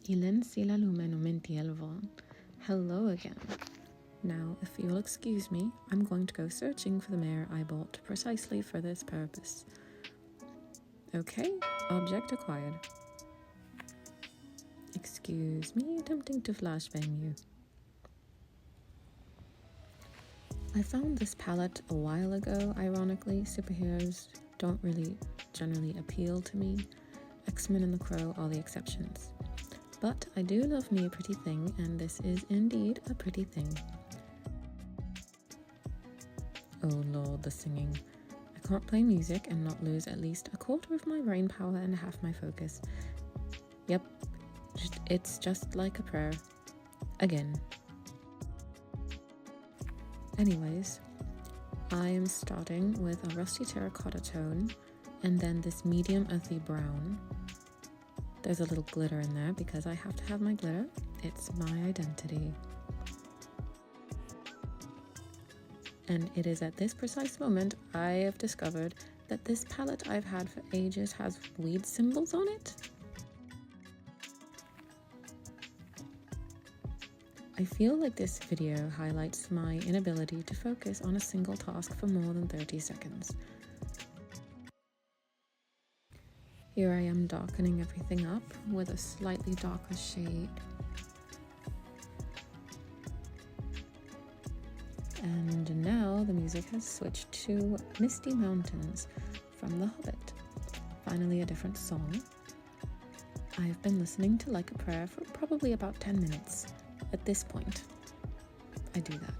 Ilen sila lumenu Elven. Hello again. Now, if you'll excuse me, I'm going to go searching for the mare I bought precisely for this purpose. Okay, object acquired. Excuse me, attempting to flashbang you. I found this palette a while ago, ironically. Superheroes don't really generally appeal to me. X-Men and the Crow are the exceptions. But I do love me a pretty thing, and this is indeed a pretty thing. Oh lord, the singing. I can't play music and not lose at least a quarter of my brain power and half my focus. Yep, it's just like a prayer. Again. Anyways, I am starting with a rusty terracotta tone and then this medium earthy brown. There's a little glitter in there because I have to have my glitter. It's my identity. And it is at this precise moment I have discovered that this palette I've had for ages has weed symbols on it. I feel like this video highlights my inability to focus on a single task for more than 30 seconds. Here I am darkening everything up with a slightly darker shade. And now the music has switched to Misty Mountains from The Hobbit. Finally a different song. I've been listening to Like a Prayer for probably about 10 minutes. At this point, I do that.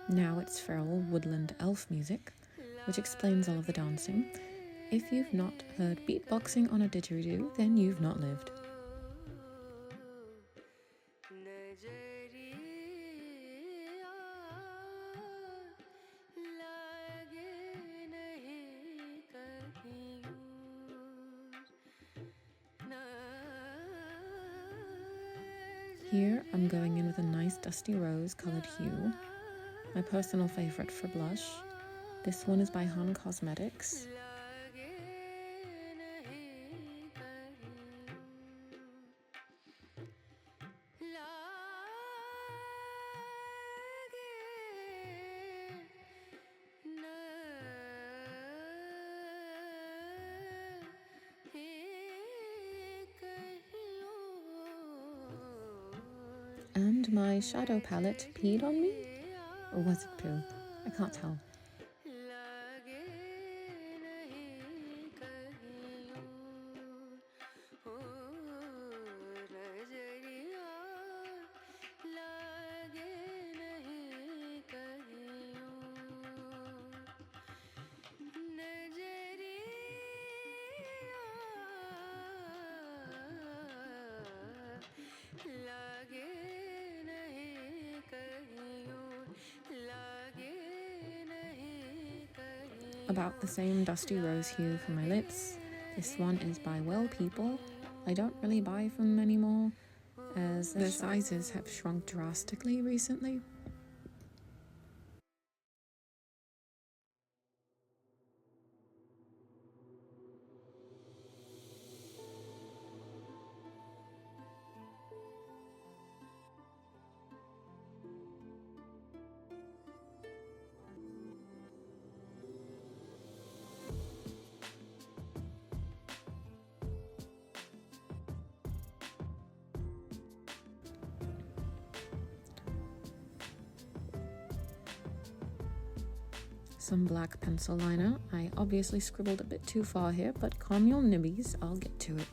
Now it's feral woodland elf music, which explains all of the dancing. If you've not heard beatboxing on a didgeridoo, then you've not lived. Here I'm going in with a nice dusty rose coloured hue. My personal favourite for blush. This one is by Han Cosmetics. And my shadow palette peed on me? Or was it poo? I can't tell. About the same dusty rose hue for my lips. This one is by Well People. I don't really buy from them anymore, as their sizes have shrunk drastically recently. Some black pencil liner. I obviously scribbled a bit too far here, but calm your nibbies, I'll get to it.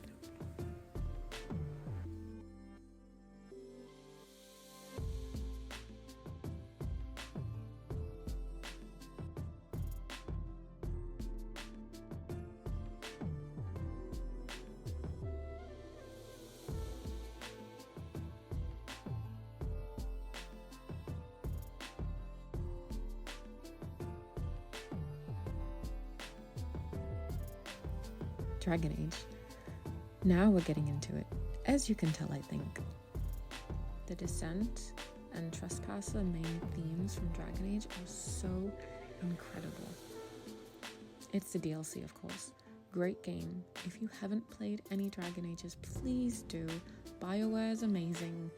Dragon Age. Now we're getting into it, as you can tell, I think. The Descent and Trespasser main themes from Dragon Age are so incredible. It's the DLC, of course. Great game. If you haven't played any Dragon Ages, please do. BioWare is amazing,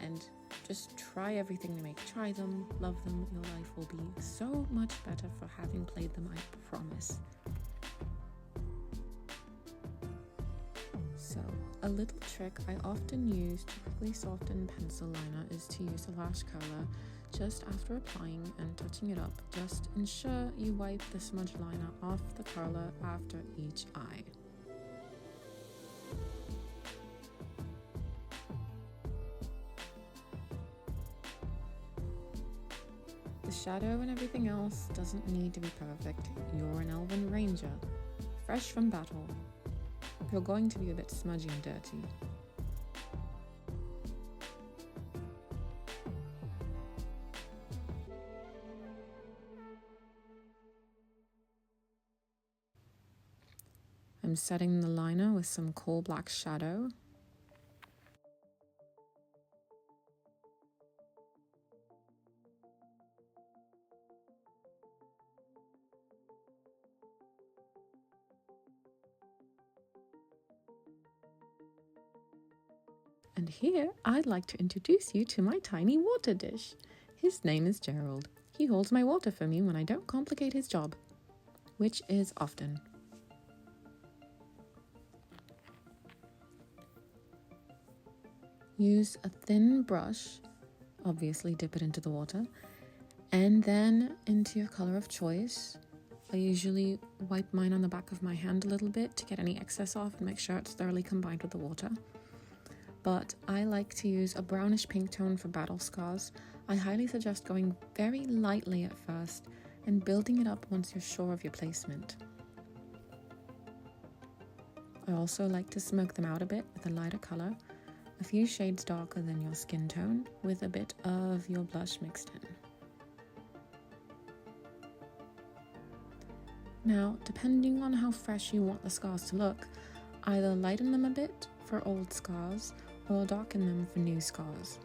and just try everything they make. Try them, love them. Your life will be so much better for having played them, I promise. So, a little trick I often use to quickly soften pencil liner is to use a lash curler just after applying and touching it up. Just ensure you wipe the smudge liner off the curler after each eye. The shadow and everything else doesn't need to be perfect. You're an Elven ranger, fresh from battle. You're going to be a bit smudgy and dirty. I'm setting the liner with some coal black shadow. And here I'd like to introduce you to my tiny water dish. His name is Gerald. He holds my water for me when I don't complicate his job, which is often. Use a thin brush, obviously dip it into the water, and then into your color of choice. I usually wipe mine on the back of my hand a little bit to get any excess off and make sure it's thoroughly combined with the water. But I like to use a brownish pink tone for battle scars. I highly suggest going very lightly at first and building it up once you're sure of your placement. I also like to smoke them out a bit with a lighter color, a few shades darker than your skin tone, with a bit of your blush mixed in. Now, depending on how fresh you want the scars to look, either lighten them a bit for old scars or darken them for new scars.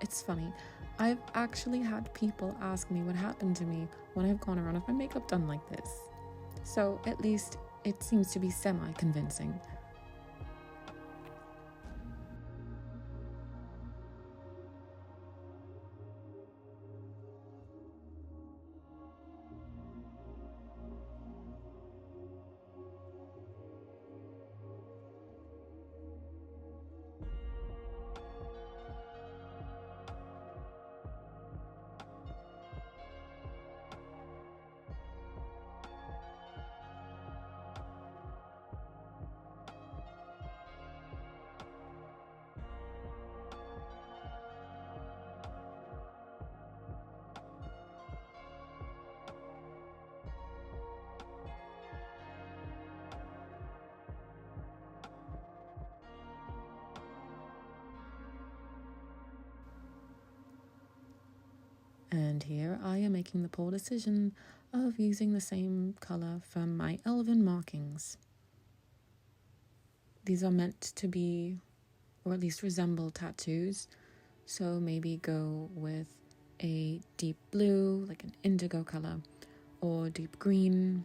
It's funny. I've actually had people ask me what happened to me when I've gone around with my makeup done like this. So at least it seems to be semi-convincing. And here I am making the poor decision of using the same colour from my Elven markings. These are meant to be, or at least resemble, tattoos, so maybe go with a deep blue, like an indigo colour, or deep green.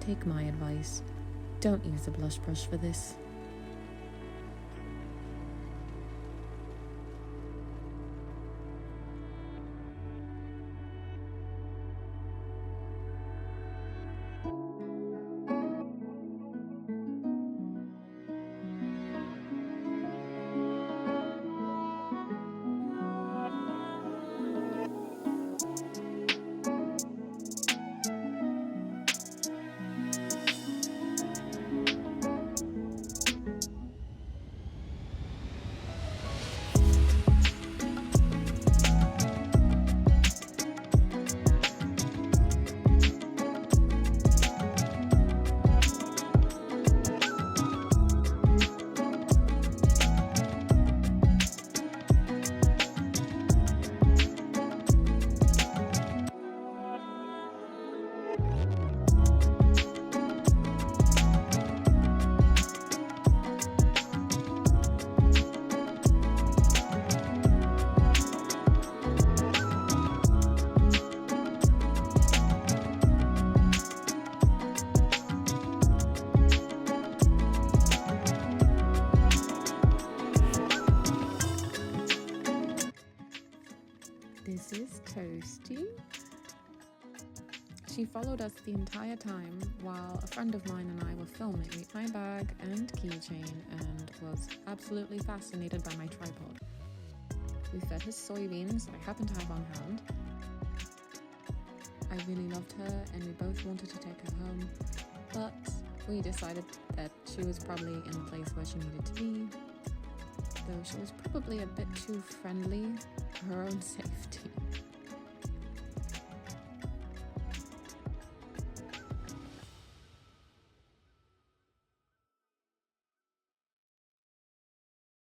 Take my advice. Don't use a blush brush for this. This is Toasty. She followed us the entire time while a friend of mine and I were filming my bag and keychain and was absolutely fascinated by my tripod. We fed her soybeans that I happened to have on hand. I really loved her and we both wanted to take her home, but we decided that she was probably in the place where she needed to be, though she was probably a bit too friendly for her own safety.